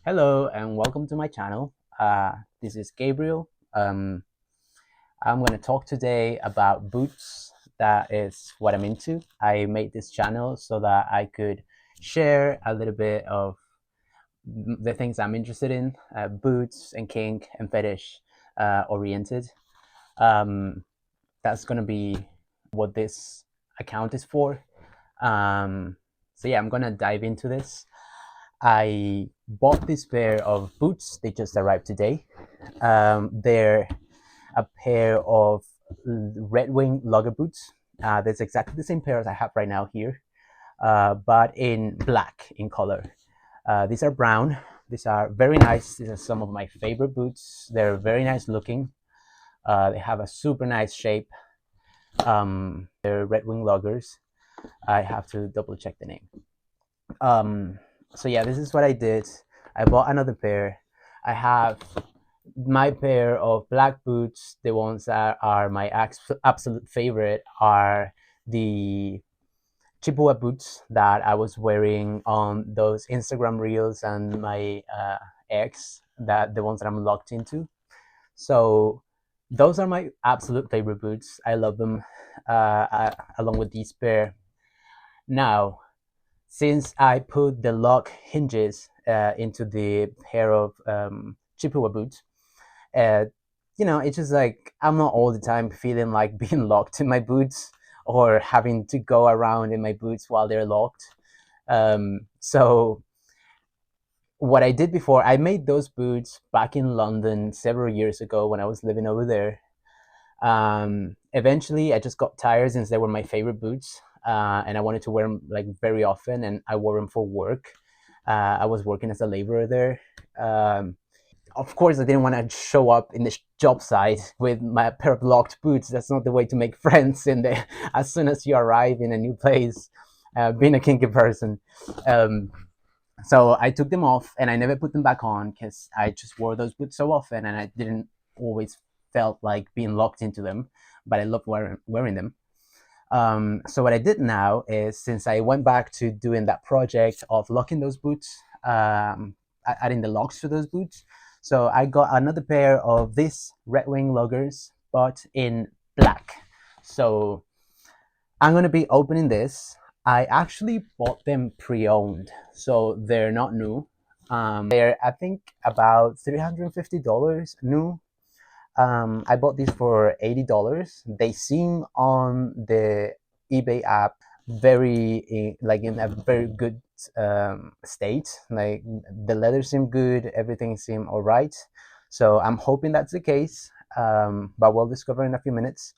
Hello and welcome to my channel. This is Gabriel. I'm going to talk today about boots. That is what I'm into. I made this channel so that I could share a little bit of the things I'm interested in, boots and kink and fetish oriented. Um, that's going to be what this account is for. So yeah, I'm going to dive into this. I bought this pair of boots. They just arrived today. They're a pair of Red Wing lugger boots. That's exactly the same pair as I have right now here, but in black in color. These are brown. These are very nice. These are some of my favorite boots. They're very nice looking. They have a super nice shape. They're Red Wing luggers. I have to double check the name. So yeah, this is what I did. I bought another pair. I have my pair of black boots. The ones that are my absolute favorite are the Chippewa boots that I was wearing on those Instagram reels and my ex, that the ones that I'm locked into. So those are my absolute favorite boots. I love them, along with these pair. Now, since I put the lock hinges into the pair of Chippewa boots, uh, it's just like I'm not all the time feeling like being locked in my boots or having to go around in my boots while they're locked. So what I did before, I made those boots back in London several years ago when I was living over there. Eventually, I just got tired since they were my favorite boots, and I wanted to wear them like very often, and I wore them for work. I was working as a laborer there. Of course, I didn't want to show up in the job site with my pair of locked boots. That's not the way to make friends. In the as soon as you arrive in a new place, being a kinky person. Um, so I took them off and I never put them back on because I just wore those boots so often and I didn't always felt like being locked into them, but I love wearing them. So what I did now is, since I went back to doing that project of locking those boots, adding the locks to those boots, so I got another pair of these Red Wing luggers, but in black. So I'm going to be opening this. I actually bought them pre-owned, so they're not new. They're, I think, about $350 new. I bought these for $80. They seem on the eBay app like in a very good state. Like the leather seemed good, everything seemed all right. So I'm hoping that's the case, but we'll discover in a few minutes.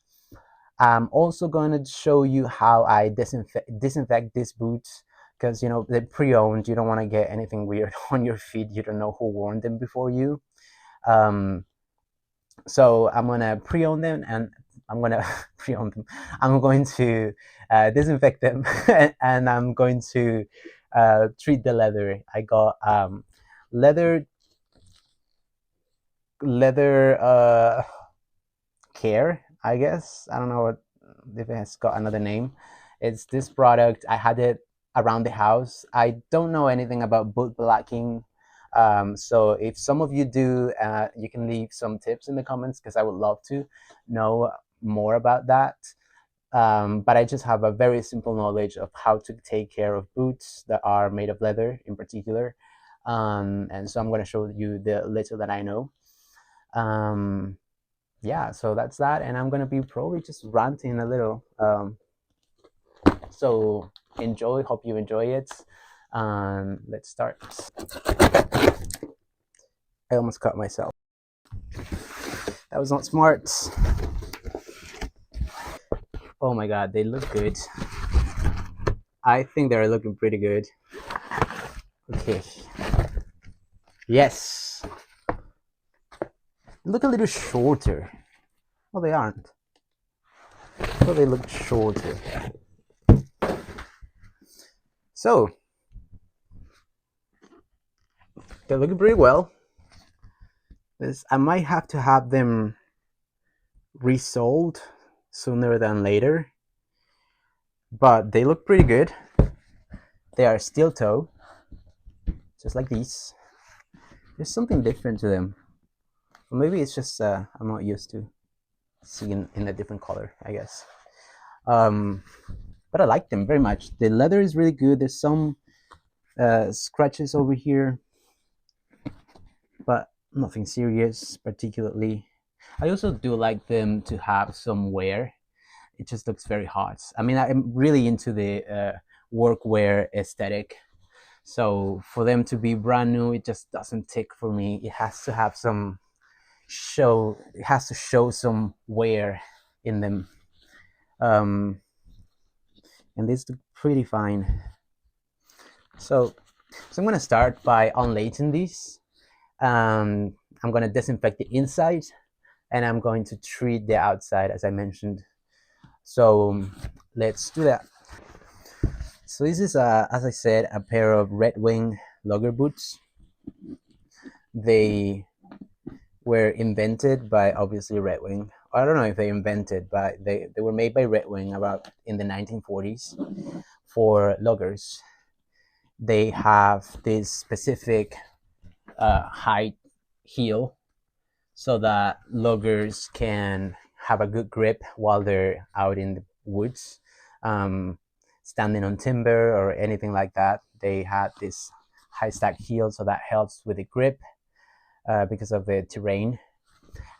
I'm also going to show you how I disinfect these boots, because they're pre-owned. You don't want to get anything weird on your feet. You don't know who worn them before you. Um, so I'm gonna pre-own them, and I'm gonna pre-own them. I'm going to disinfect them, and I'm going to treat the leather. I got leather leather care, I guess. I don't know if it has got another name. It's this product. I had it around the house. I don't know anything about boot blacking. So if some of you do, you can leave some tips in the comments, because I would love to know more about that. But I just have a very simple knowledge of how to take care of boots that are made of leather in particular. And so I'm going to show you the little that I know. Yeah, so that's that, and I'm gonna be probably just ranting a little. So enjoy. Hope you enjoy it. Let's start. I almost cut myself. That was not smart. Oh my god, they look good. I think they're looking pretty good. Okay. Yes. Look a little shorter. Well, they aren't. So they look shorter. So they're looking pretty well. I might have to have them resold sooner than later, but they look pretty good. They are steel toe, just like these. There's something different to them. Or maybe it's just I'm not used to seeing in a different color, I guess. Um, but I like them very much. The leather is really good. There's some scratches over here, but nothing serious particularly. I also do like them to have some wear. It just looks very hot. I mean, I'm really into the workwear aesthetic. So for them to be brand new, it just doesn't tick for me. It has to have some show. It has to show some wear in them. Um, and these look pretty fine. So I'm gonna start by unlacing these. I'm gonna disinfect the inside, and I'm going to treat the outside, as I mentioned. So let's do that. So this is, as I said, a pair of Red Wing logger boots. They were invented by obviously Red Wing. I don't know if they invented, but they were made by Red Wing about in the 1940s for loggers. They have this specific height heel so that loggers can have a good grip while they're out in the woods, um, standing on timber or anything like that. They had this high stack heel, so that helps with the grip because of the terrain.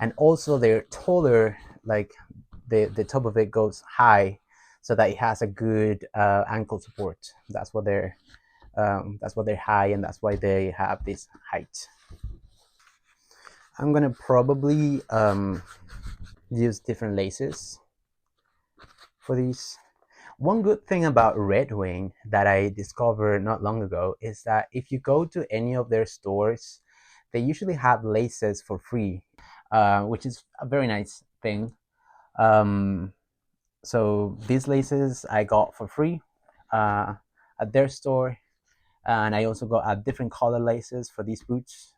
And also they're taller, like the top of it goes high, so that it has a good ankle support. That's what they're high, and that's why they have this height. I'm gonna probably use different laces for these. One good thing about Red Wing that I discovered not long ago is that if you go to any of their stores, they usually have laces for free, which is a very nice thing. Um, so these laces I got for free uh, at their store, and I also got different color laces for these boots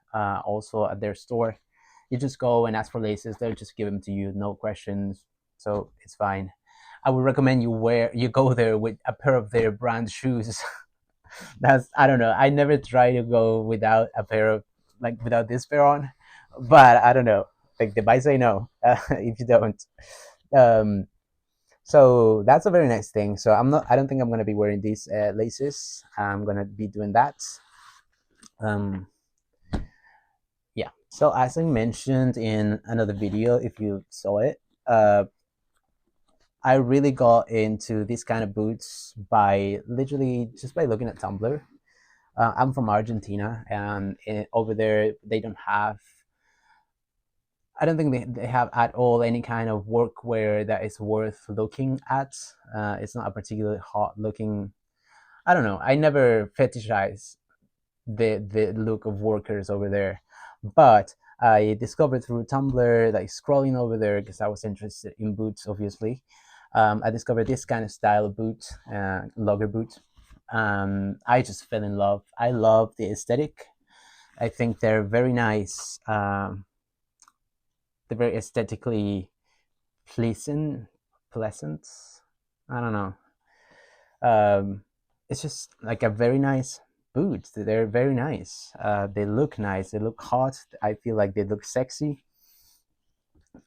also at their store. You just go and ask for laces; they'll just give them to you, no questions. So it's fine. I would recommend you go there with a pair of their brand shoes. That's, I don't know. I never try to go without a pair of, like, without this pair on, but I don't know. Like the bike say no if you don't. Um, so that's a very nice thing. So I'm not. I don't think I'm gonna be wearing these laces. I'm gonna be doing that. Um, yeah. So as I mentioned in another video, if you saw it, I really got into these kind of boots by literally just by looking at Tumblr. I'm from Argentina, and over there they don't have. I don't think they have at all any kind of workwear that is worth looking at. It's not a particularly hot looking. I don't know. I never fetishize the look of workers over there, but I discovered through Tumblr, like scrolling over there because I was interested in boots, obviously. I discovered this kind of style of boot, logger boot. I just fell in love. I love the aesthetic. I think they're very nice. They're very aesthetically pleasant. Pleasant. I don't know. It's just like a very nice boot. They're very nice. They look nice. They look hot. I feel like they look sexy,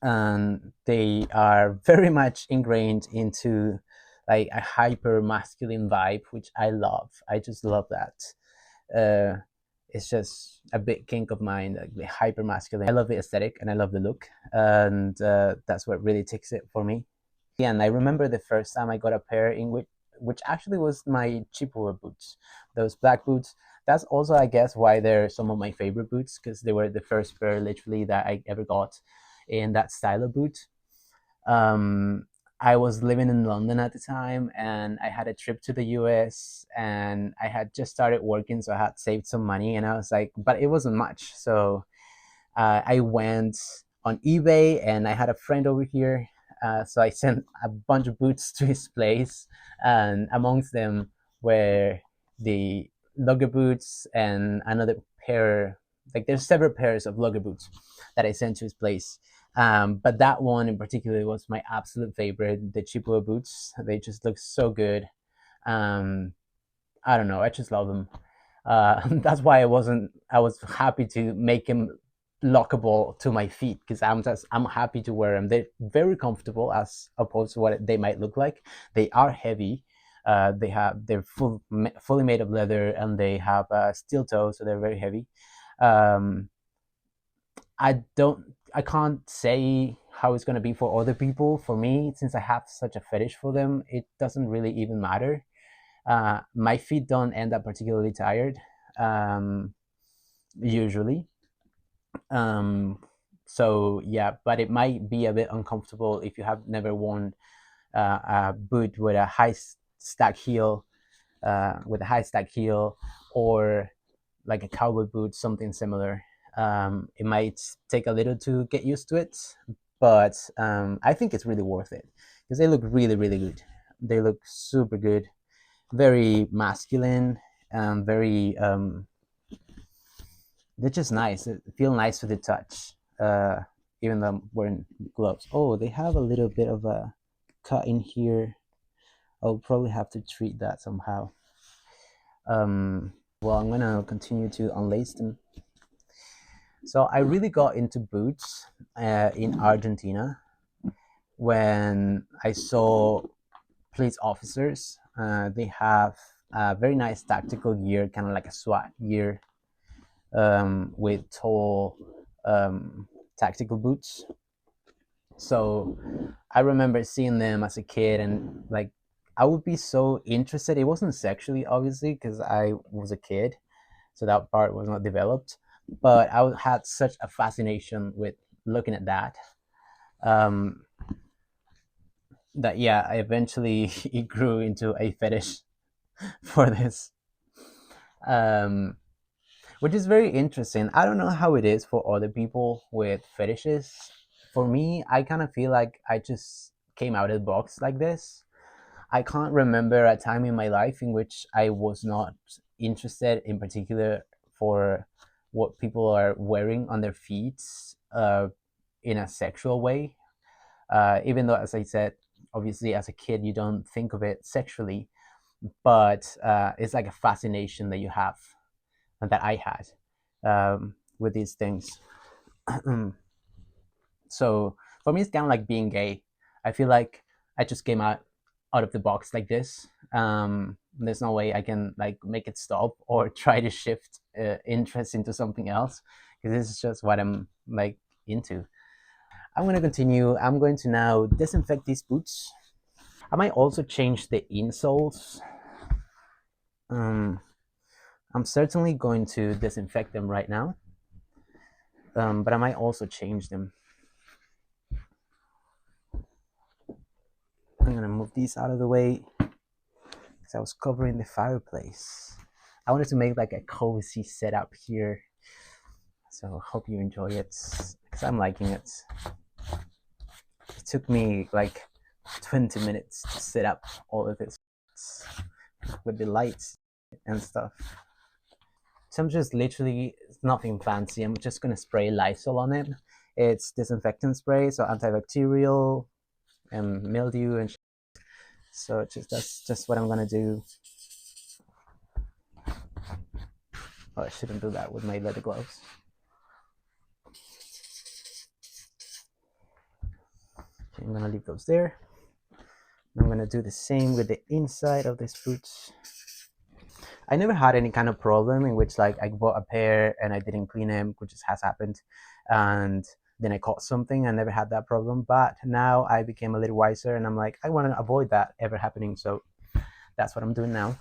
and they are very much ingrained into like a hyper masculine vibe, which I love. I just love that. It's just a big kink of mine, like the hyper masculine. I love the aesthetic and I love the look, and that's what really ticks it for me. Yeah, and I remember the first time I got a pair in which actually was my Chippewa boots, those black boots. That's also, I guess, why they're some of my favorite boots, because they were the first pair literally that I ever got in that style of boot. Um, I was living in London at the time, and I had a trip to the US, and I had just started working, so I had saved some money, and I was like, but it wasn't much. So I went on eBay, and I had a friend over here. So I sent a bunch of boots to his place, and amongst them were the logger boots and another pair. Like there's several pairs of logger boots that I sent to his place. But that one in particular was my absolute favorite. The Chippewa boots, they just look so good. Um, I don't know, I just love them. That's why I was happy to make him lockable to my feet, because I'm happy to wear them. They're very comfortable as opposed to what they might look like. They are heavy. They're fully made of leather, and they have steel toes, so they're very heavy. Um, I can't say how it's gonna be for other people. For me, since I have such a fetish for them, it doesn't really even matter. My feet don't end up particularly tired, um, usually. Um, so yeah, but it might be a bit uncomfortable if you have never worn a boot with a stack heel, with a high stack heel, or like a cowboy boot, something similar. It might take a little to get used to it, but I think it's really worth it because they look really, really good. They look super good, very masculine, very. They're just nice. They feel nice to the touch, even though I'm wearing gloves. Oh, they have a little bit of a cut in here. I'll probably have to treat that somehow. Well, I'm gonna continue to unlace them. So I really got into boots in Argentina when I saw police officers. They have very nice tactical gear, kind of like a SWAT gear, with tall tactical boots. So I remember seeing them as a kid, and like I would be so interested. It wasn't sexually, obviously, because I was a kid, so that part was not developed. But had such a fascination with looking at that, um, that yeah, I eventually it grew into a fetish for this, um, which is very interesting. I don't know how it is for other people with fetishes. For me, I kind of feel like I just came out of the box like this. I can't remember a time in my life in which I was not interested, in particular, for what people are wearing on their feet, in a sexual way. Even though, as I said, obviously as a kid you don't think of it sexually, but it's like a fascination that you have, and that I had, with these things. So for me, it's kind of like being gay. I feel like I just came out of the box like this. There's no way I can like make it stop or try to shift interest into something else, because this is just what I'm like into. I'm going to continue. I'm going to now disinfect these boots. I might also change the insoles. Um, I'm certainly going to disinfect them right now, but I might also change them. I'm going to move these out of the way because I was covering the fireplace. I wanted to make like a cozy setup here, so hope you enjoy it because I'm liking it. It took me like 20 minutes to set up all of this with the lights and stuff. So I'm just literally, it's nothing fancy. I'm just gonna spray Lysol on it. It's disinfectant spray, so antibacterial and mildew and so that's just what I'm gonna do. Oh, I shouldn't do that with my leather gloves. Okay, I'm gonna leave those there. I'm gonna do the same with the inside of these boots. I never had any kind of problem in which like I bought a pair and I didn't clean them, which has happened, and then I caught something. I never had that problem, but now I became a little wiser, and I'm like, I want to avoid that ever happening. So that's what I'm doing now,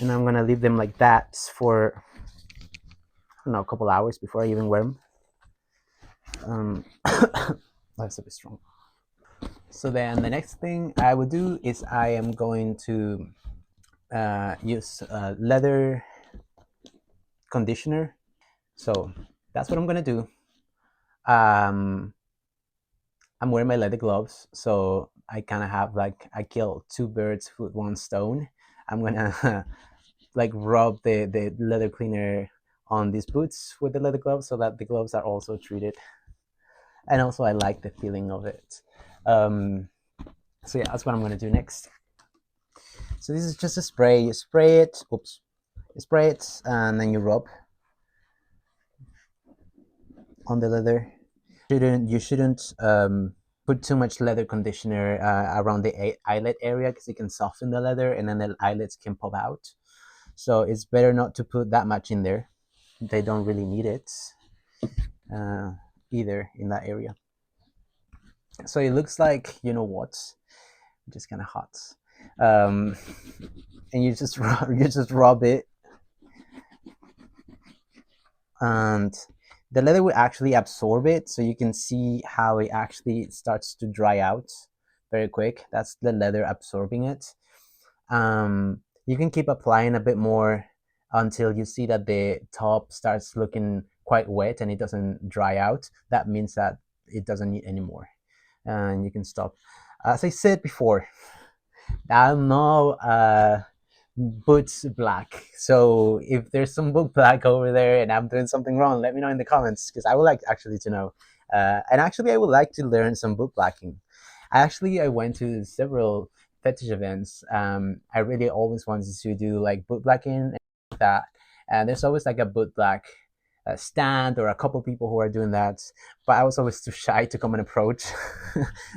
and I'm gonna leave them like that for I don't know, a couple hours before I even wear them. That's a bit strong. So then the next thing I would do is I am going to use leather conditioner. So that's what I'm gonna do. Um, I'm wearing my leather gloves, so I kind of have like I kill two birds with one stone. I'm gonna like rub the leather cleaner on these boots with the leather gloves so that the gloves are also treated, and also I like the feeling of it. So yeah, that's what I'm gonna do next. So this is just a spray. You spray it. Oops. You spray it, and then you rub on the leather. You shouldn't put too much leather conditioner around the eyelid area, because it can soften the leather, and then the eyelids can pop out. So it's better not to put that much in there. They don't really need it uh, either in that area. So it looks like, you know what, just kind of hot. Um, and you just rub it, and the leather will actually absorb it, so you can see how it actually starts to dry out very quick. That's the leather absorbing it. You can keep applying a bit more until you see that the top starts looking quite wet and it doesn't dry out. That means that it doesn't need any more, and you can stop. As I said before, I'm no boots black. So if there's some boot black over there and I'm doing something wrong, let me know in the comments, because I would like actually to know. And actually, I would like to learn some boot blacking. I went to several fetish events. I really always wanted to do like boot blacking and that. And there's always like a boot black stand or a couple people who are doing that, but I was always too shy to come and approach.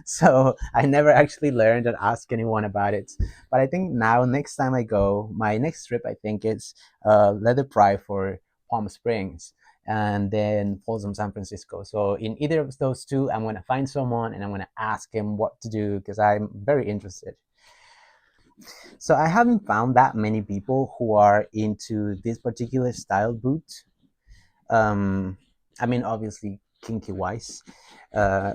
So I never actually learned and asked anyone about it. But I think now, next time I go, my next trip, I think it's Leather Pride for Palm Springs and then Folsom, San Francisco. So in either of those two, I'm going to find someone and I'm going to ask him what to do, because I'm very interested. So I haven't found that many people who are into this particular style boot. um, I mean, obviously, kinky wise, uh,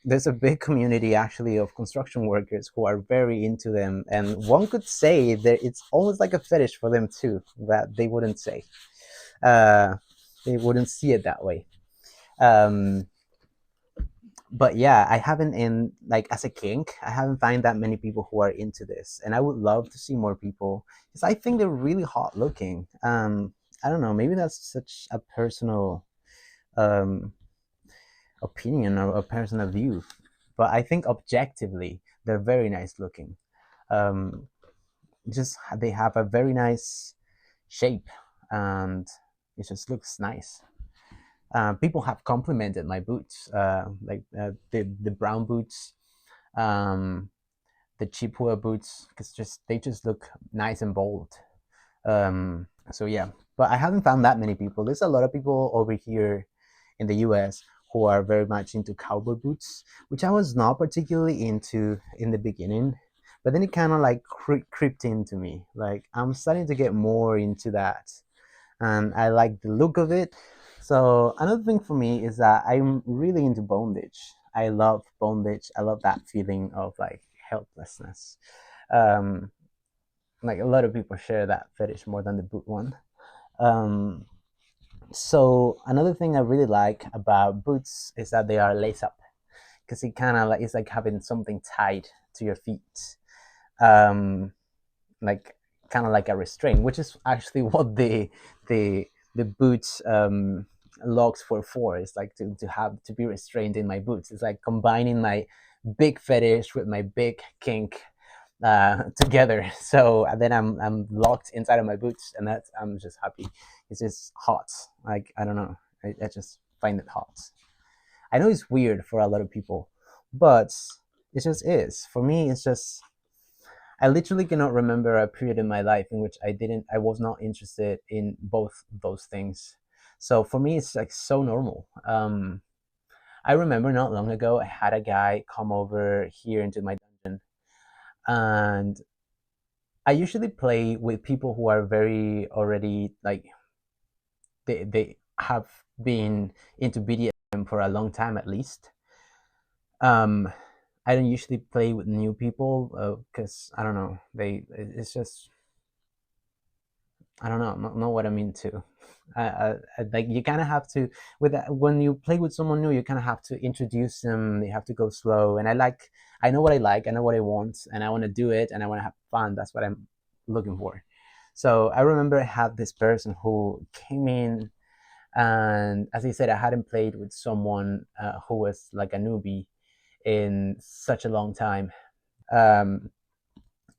there's a big community actually of construction workers who are very into them, and one could say that it's almost like a fetish for them too. That they wouldn't say, uh, they wouldn't see it that way. Um, but yeah, I haven't in like as a kink, I haven't found that many people who are into this, and I would love to see more people, because I think they're really hot looking. I don't know, maybe that's such a personal um, opinion or a personal view, but I think objectively they're very nice looking. Um, just they have a very nice shape, and it just looks nice. People have complimented my boots, the brown boots, um, the cheapware boots, because just they just look nice and bold. So yeah, but I haven't found that many people. There's a lot of people over here in the US who are very much into cowboy boots, which I was not particularly into in the beginning, but then it kind of like creeped into me. Like I'm starting to get more into that, and I like the look of it. So another thing for me is that I'm really into bondage. I love bondage. I love that feeling of like helplessness. Um, like a lot of people share that fetish more than the boot one. Um, so another thing I really like about boots is that they are lace up, because it kind of like it's like having something tied to your feet, um, like kind of like a restraint, which is actually what the the boots locks for. It's like to have to be restrained in my boots. It's like combining my big fetish with my big kink together. So then I'm locked inside of my boots, and that's I'm just happy. It's just hot. Like I don't know. I just find it hot. I know it's weird for a lot of people, but it just is. For me, it's just I literally cannot remember a period in my life in which I was not interested in both those things. So for me, it's like so normal. I remember not long ago, I had a guy come over here into my dungeon, and I usually play with people who are very already like they have been into BDSM for a long time at least. Um, I don't usually play with new people because I don't know. It's just I don't know what I mean too. Like you kind of have to with when you play with someone new, you kind of have to introduce them. You have to go slow, and I know what I like, I know what I want, and I want to do it, and I want to have fun. That's what I'm looking for. So I remember I had this person who came in, and as I said, I hadn't played with someone who was like a newbie in such a long time. Um,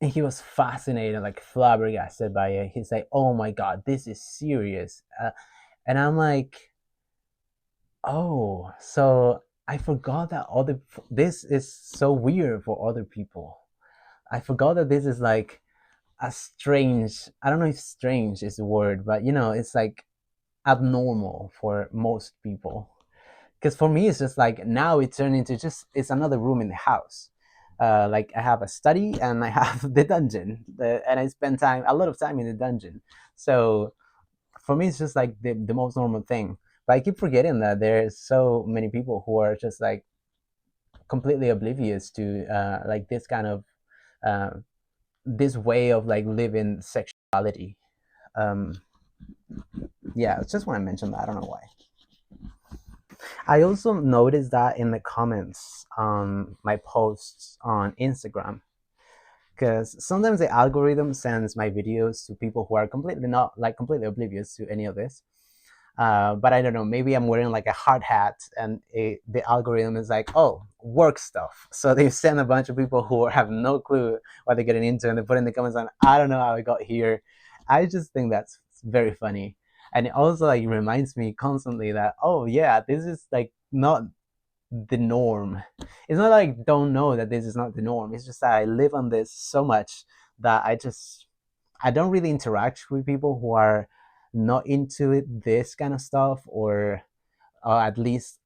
and he was fascinated, like flabbergasted by it. He's like, "Oh my god, this is serious," and I'm like, "Oh, so I forgot that other this is so weird for other people. I forgot that this is like a strange. I don't know if strange is the word, but it's like abnormal for most people. Because for me, it's just like now it turned into just it's another room in the house. Like I have a study and I have the dungeon, and I spend a lot of time in the dungeon. So for me, it's just like the most normal thing. But I keep forgetting that there's so many people who are just like completely oblivious to like this kind of uh, this way of like living sexuality. Um, yeah, I just want to mention that. I don't know why. I also noticed that in the comments on my posts on Instagram, because sometimes the algorithm sends my videos to people who are completely oblivious to any of this. But I don't know, maybe I'm wearing like a hard hat and the algorithm is like, oh, work stuff. So they send a bunch of people who have no clue what they're getting into and they put in the comments on, I don't know how I got here. I just think that's very funny. And it also like reminds me constantly that, oh yeah, this is like not the norm. It's not like I don't know that this is not the norm. It's just that I live on this so much that I don't really interact with people who are not into this kind of stuff, or at least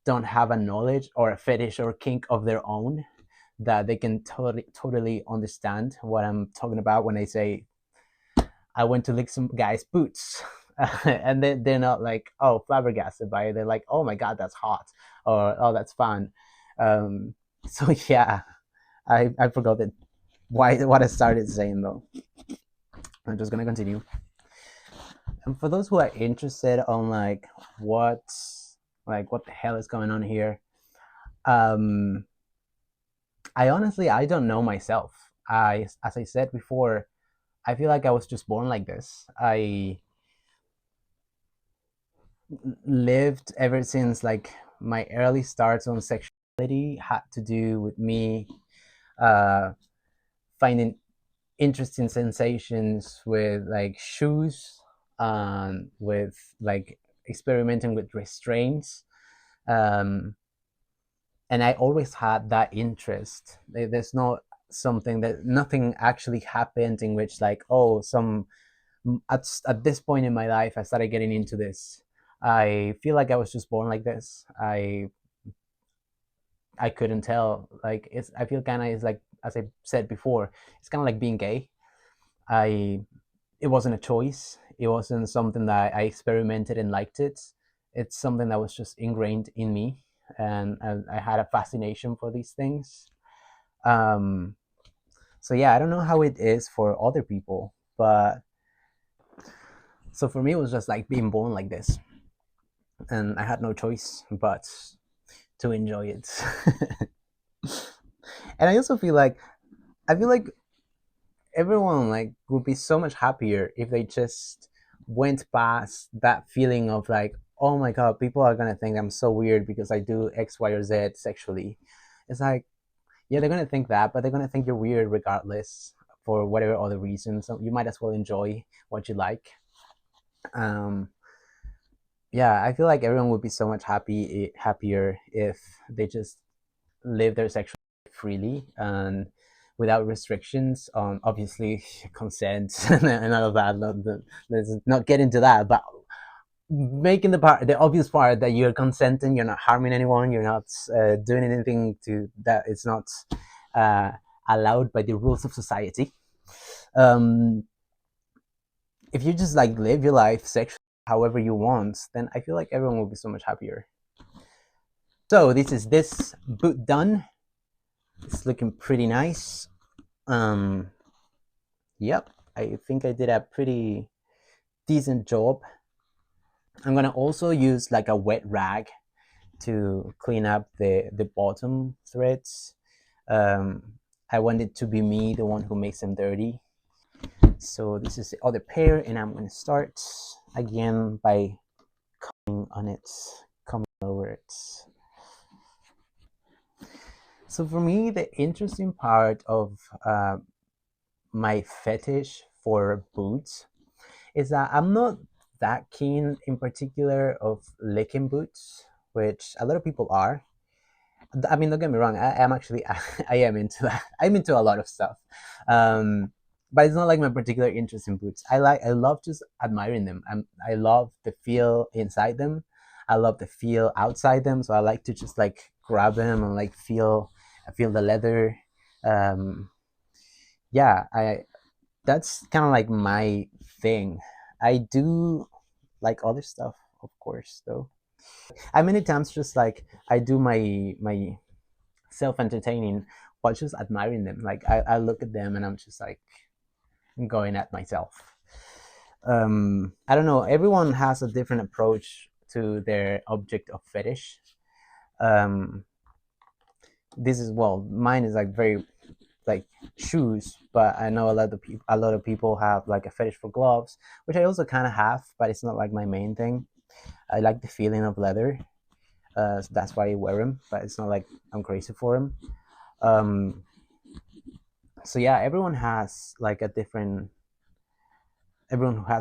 don't have a knowledge or a fetish or kink of their own that they can totally understand what I'm talking about when I say I went to lick some guy's boots. And they're not like, oh, flabbergasted by it. They're like, oh my god, that's hot, or oh, that's fun. Um, so yeah, I forgot that why what I started saying though. I'm just gonna continue. And for those who are interested on what what the hell is going on here, um, I don't know myself. As I said before, I feel like I was just born like this. I lived ever since like my early starts on sexuality had to do with me uh, finding interesting sensations with like shoes, with like experimenting with restraints, um, and I always had that interest. There's no something that nothing actually happened in which like, oh, some at this point in my life I started getting into this. I feel like I was just born like this. I couldn't tell. Like it's I feel kind of it's like, as I said before, it's kind of like being gay. I It wasn't a choice. It wasn't something that I experimented and liked it. It's something that was just ingrained in me, and I had a fascination for these things. Um, so yeah, I don't know how it is for other people, but so for me, it was just like being born like this, and I had no choice but to enjoy it. And I feel like everyone like would be so much happier if they just went past that feeling of like, oh my god, people are gonna think I'm so weird because I do X, Y, or Z sexually. It's like, yeah, they're gonna think that, but they're gonna think you're weird regardless for whatever other reason. So you might as well enjoy what you like. Um, yeah, I feel like everyone would be so much happier if they just live their sexual life freely and without restrictions on obviously consent and all of that. Let's not get into that, but making the obvious part that you're consenting, you're not harming anyone, you're not doing anything to that it's not uh, allowed by the rules of society. Um, if you just like live your life sexually however you want, then I feel like everyone will be so much happier. So this is this boot done. It's looking pretty nice. Um, yep, I think I did a pretty decent job. I'm gonna also use like a wet rag to clean up the bottom threads. Um, I want it to be me, the one who makes them dirty. So this is the other pair, and I'm gonna start again by coming on it, coming over it. So for me, the interesting part of my fetish for boots is that I'm not that keen in particular of licking boots, which a lot of people are. I mean, don't get me wrong. I am actually I am into that. I'm into a lot of stuff, um, but it's not like my particular interest in boots. I love just admiring them. I love the feel inside them. I love the feel outside them. So I like to just like grab them and like feel the leather. Um, yeah, I that's kind of like my thing. I do like other stuff, of course, though. I many times just like I do my self entertaining while just admiring them. Like I look at them and I'm just like going at myself. I don't know. Everyone has a different approach to their object of fetish. Um, this is well, mine is like very like shoes, but I know a lot of people have like a fetish for gloves, which I also kind of have, but it's not like my main thing. I like the feeling of leather, so that's why I wear them. But it's not like I'm crazy for them. Um, so yeah, everyone who has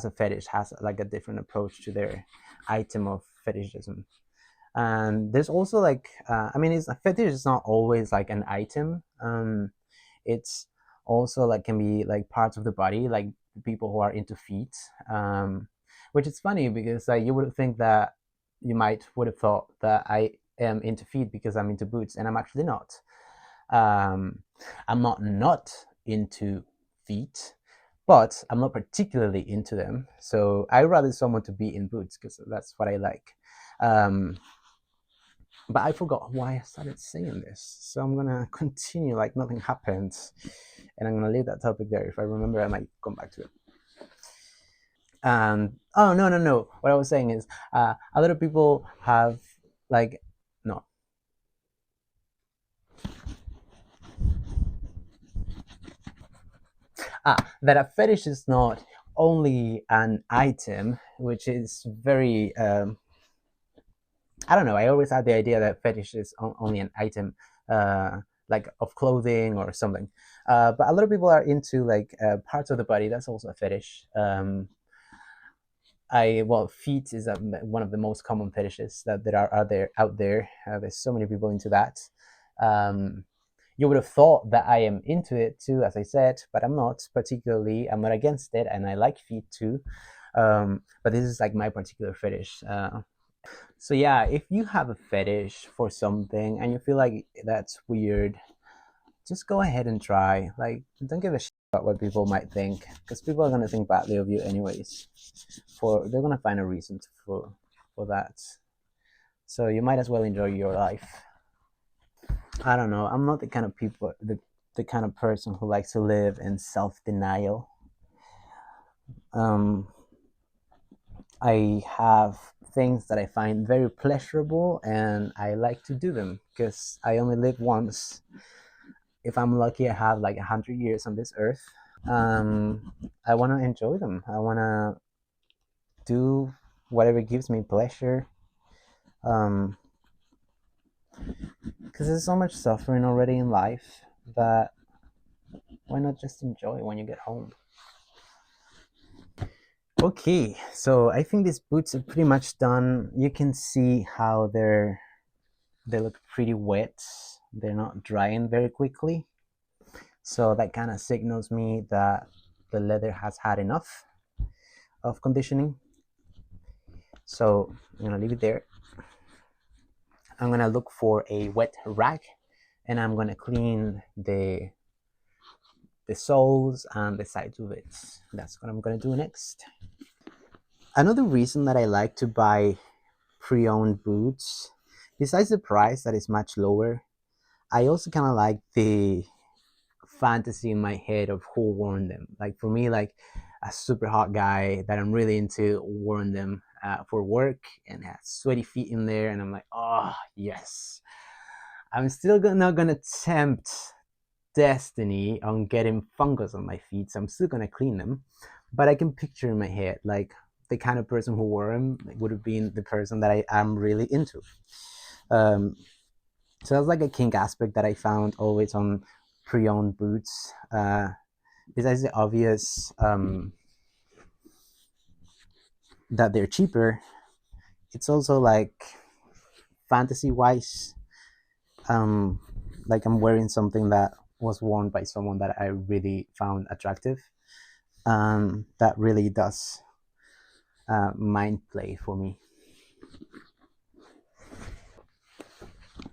a fetish has like a different approach to their item of fetishism. And there's also like I mean, it's a fetish is not always like an item. It's also like can be like parts of the body, like people who are into feet, which is funny because like you would think that you might would have thought that I am into feet because I'm into boots, and I'm actually not. um, I'm not into feet, but I'm not particularly into them. So I rather someone to be in boots because that's what I like. Um, but I forgot why I started saying this, so I'm gonna continue like nothing happened, and I'm gonna leave that topic there. If I remember, I might come back to it. And oh no, what I was saying is a lot of people have like no that a fetish is not only an item, which is very I don't know. I always had the idea that fetish is only an item, like of clothing or something. But a lot of people are into like parts of the body. That's also a fetish. I well, feet is one of the most common fetishes that there are out there. There's so many people into that. Um, you would have thought that I am into it too, as I said, but I'm not particularly. I'm not against it, and I like feet too. But this is like my particular fetish. So yeah, if you have a fetish for something and you feel like that's weird, just go ahead and try. Like, don't give a shit about what people might think, because people are gonna think badly of you anyways. They're gonna find a reason for that. So you might as well enjoy your life. I don't know. I'm not the kind of the kind of person who likes to live in self denial. Um, I have things that I find very pleasurable and I like to do them because I only live once. If I'm lucky, I have like 100 years on this earth. Um, I want to enjoy them. I want to do whatever gives me pleasure. Um, because there's so much suffering already in life that why not just enjoy when you get home? Okay, so I think these boots are pretty much done. You can see how they look pretty wet. They're not drying very quickly. So that kind of signals me that the leather has had enough of conditioning. So I'm gonna leave it there. I'm gonna look for a wet rag and I'm gonna clean the soles and the sides of it. That's what I'm gonna do next. Another reason that I like to buy pre-owned boots, besides the price that is much lower, I also kind of like the fantasy in my head of who worn them. Like for me, like a super hot guy that I'm really into worn them for work and has sweaty feet in there, and I'm like, oh yes. I'm still not gonna tempt destiny on getting fungus on my feet, so I'm still gonna clean them. But I can picture in my head like the kind of person who wore them would have been the person that I am really into. Um, so that's like a kink aspect that I found always on pre-owned boots. besides the obvious that they're cheaper, it's also like fantasy wise, um, like I'm wearing something that was worn by someone that I really found attractive. That really does mind play for me.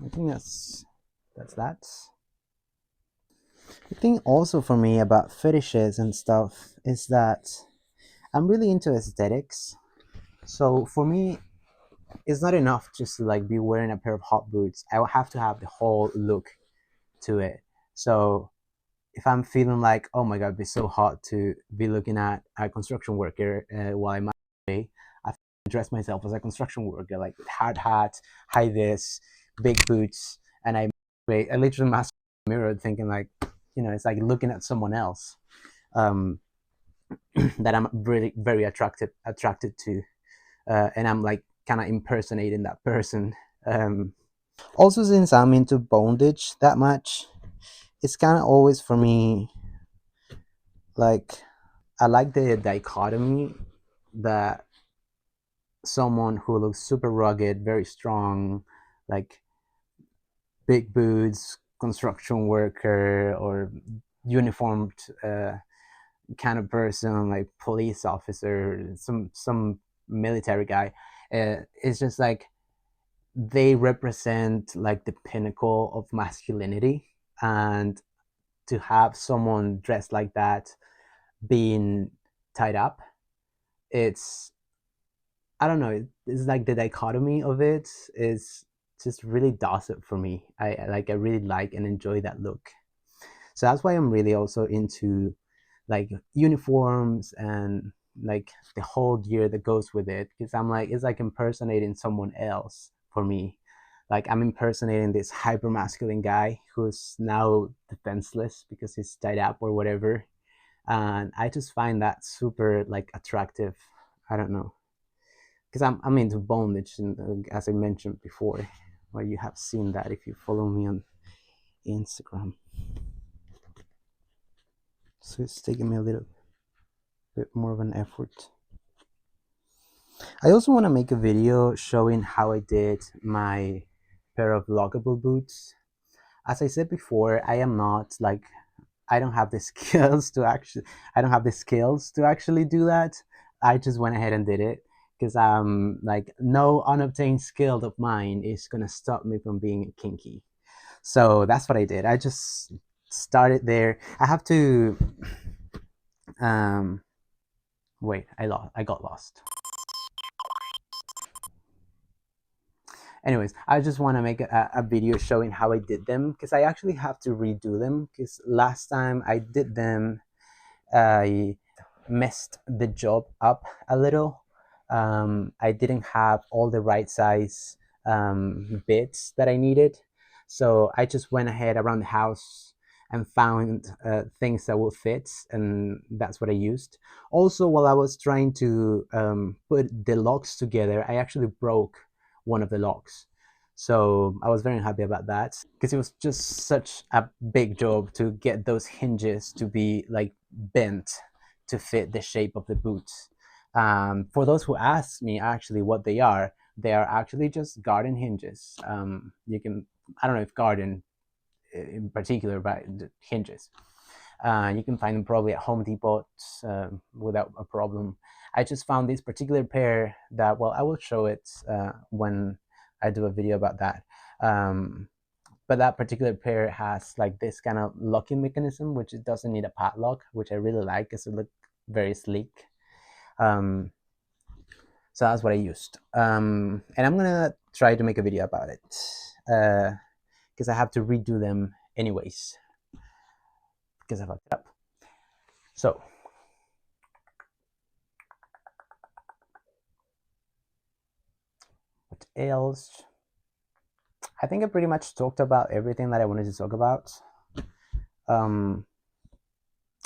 I think that's that. The thing also for me about fetishes and stuff is that I'm really into aesthetics. So for me, it's not enough just to like be wearing a pair of hot boots. I will have to have the whole look to it. So if I'm feeling like, oh my god, it'd be so hot to be looking at a construction worker while I'm away, I dress myself as a construction worker, like with hard hat, high vis, big boots, and I literally mask the mirror, thinking like, it's like looking at someone else um, that I'm really very attracted to, and I'm like kind of impersonating that person. Um, Also, since I'm into bondage that much, it's kind of always for me like I like the dichotomy that someone who looks super rugged, very strong, like big boots, construction worker, or uniformed kind of person, like police officer, some military guy. It's just like they represent like the pinnacle of masculinity, and to have someone dressed like that being tied up, it's I don't know, it's like the dichotomy of it is just really does it for me. I really like and enjoy that look. So that's why I'm really also into like uniforms and like the whole gear that goes with it, because I'm like, it's like impersonating someone else for me. Like I'm impersonating this hyper masculine guy who's now defenseless because he's tied up or whatever, and I just find that super like attractive. I don't know, because I'm into bondage, and as I mentioned before, well, you have seen that if you follow me on Instagram. So it's taking me a little bit more of an effort. I also want to make a video showing how I did my pair of lockable boots. As I said before, I am not like I don't have the skills to actually do that. I just went ahead and did it because like no unobtained skill of mine is gonna stop me from being kinky. So that's what I did. I just started there. I have to wait, I got lost. Anyways, I just want to make a video showing how I did them, because I actually have to redo them, because last time I did them I messed the job up a little. I didn't have all the right size bits that I needed, so I just went ahead around the house and found things that would fit, and that's what I used. Also, while I was trying to put the locks together, I actually broke one of the locks. So I was very happy about that, because it was just such a big job to get those hinges to be like bent to fit the shape of the boots. For those who ask me actually what they are actually just garden hinges. You can, I don't know if garden in particular, but the hinges. You can find them probably at Home Depot without a problem. I just found this particular pair that, well, I will show it when I do a video about that. But that particular pair has like this kind of locking mechanism, which it doesn't need a padlock, which I really like because it looks very sleek. Um, so that's what I used. And I'm gonna try to make a video about it because I have to redo them anyways because I fucked it up. So what else? I think I pretty much talked about everything that I wanted to talk about. Um,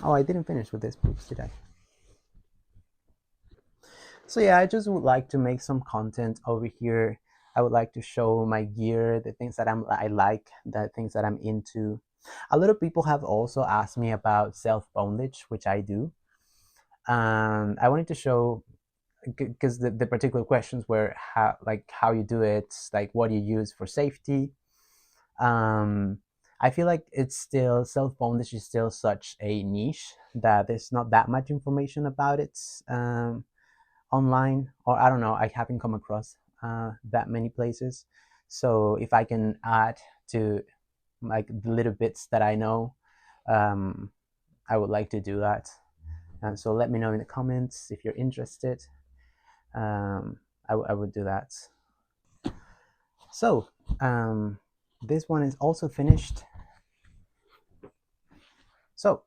oh, I didn't finish with this books, did I? So yeah, I just would like to make some content over here. I would like to show my gear, the things that I like, the things that I'm into. A lot of people have also asked me about self bondage, which I do. And I wanted to show, because the particular questions were how you do it, like what you use for safety. um I feel like it's still, self bondage is still such a niche that there's not that much information about it online, or I don't know, I haven't come across that many places. So if I can add to like the little bits that I know, um I would like to do that. And so let me know in the comments if you're interested. I would do that. So this one is also finished. So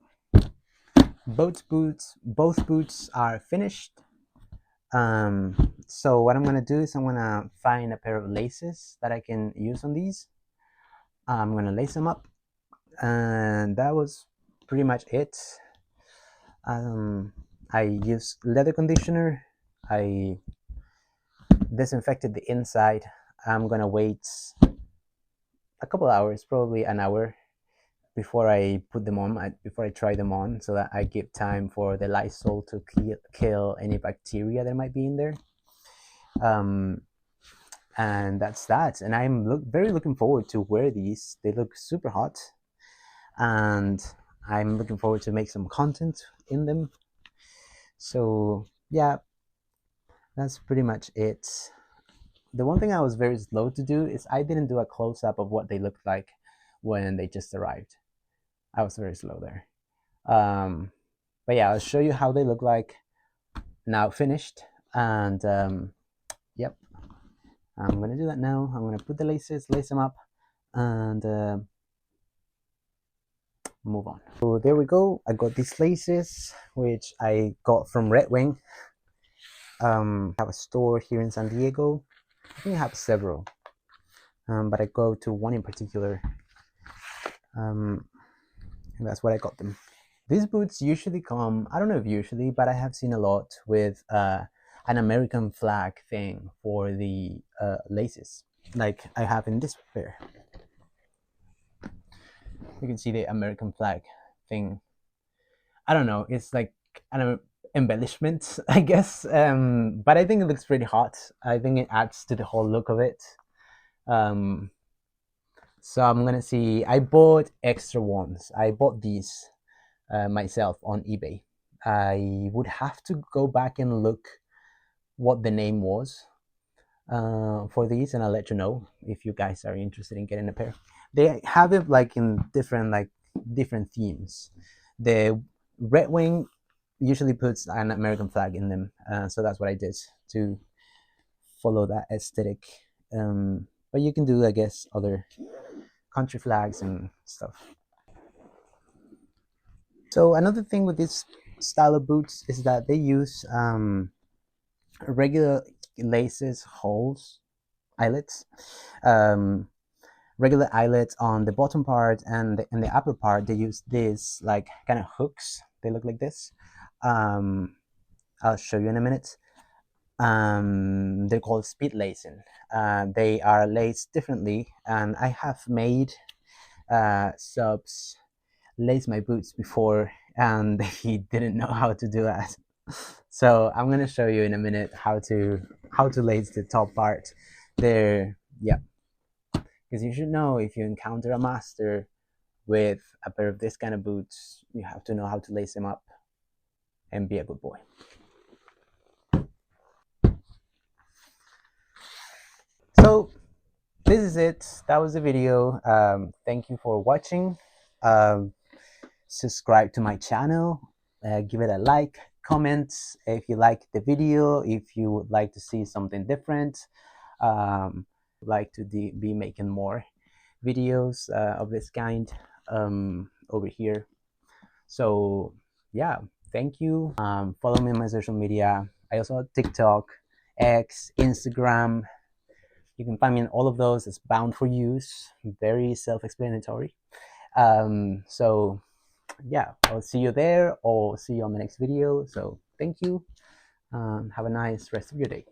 both boots are finished. So what I'm gonna do is I'm gonna find a pair of laces that I can use on these. I'm gonna lace them up, and that was pretty much it. I used leather conditioner. I disinfected the inside. I'm gonna wait a couple hours, probably an hour, before I put them on, before I try them on, so that I give time for the Lysol to kill any bacteria that might be in there. And that's that. And I'm very looking forward to wear these. They look super hot, and I'm looking forward to make some content in them. So yeah, that's pretty much it. The one thing I was very slow to do is I didn't do a close-up of what they looked like when they just arrived. I was very slow there. But yeah, I'll show you how they look like now finished. And yep, I'm gonna do that now. I'm gonna put the laces, lace them up, and move on. So there we go. I got these laces, which I got from Red Wing. I have a store here in San Diego. I think I have several, but I go to one in particular, and that's what I got them. These boots usually come, I don't know if usually, but I have seen a lot with an American flag thing for the laces, like I have in this pair. You can see the American flag thing. I don't know, it's like an embellishment, I guess, but I think it looks pretty hot. I think it adds to the whole look of it. So I'm gonna see, I bought extra ones. I bought these myself on eBay. I would have to go back and look what the name was for these, and I'll let you know if you guys are interested in getting a pair. They have it like in different themes. The Red Wing usually puts an American flag in them, so that's what I did to follow that aesthetic. But you can do, I guess, other country flags and stuff. So another thing with this style of boots is that they use regular laces, holes, eyelets, regular eyelets on the bottom part, and in the upper part they use this like kind of hooks. They look like this. I'll show you in a minute. They're called speed lacing. They are laced differently, and I have made subs lace my boots before, and he didn't know how to do that. So I'm gonna show you in a minute how to lace the top part there. Yeah, because you should know, if you encounter a master with a pair of this kind of boots, you have to know how to lace them up and be a good boy. So this is it. That was the video. Thank you for watching. Subscribe to my channel. Give it a like, comment if you like the video, if you would like to see something different. Like to be making more videos of this kind over here. So yeah, thank you. Follow me on my social media. I also have TikTok, X, Instagram. You can find me in all of those. It's bound for use, very self-explanatory. So yeah, I'll see you there, or see you on the next video. So thank you. Have a nice rest of your day.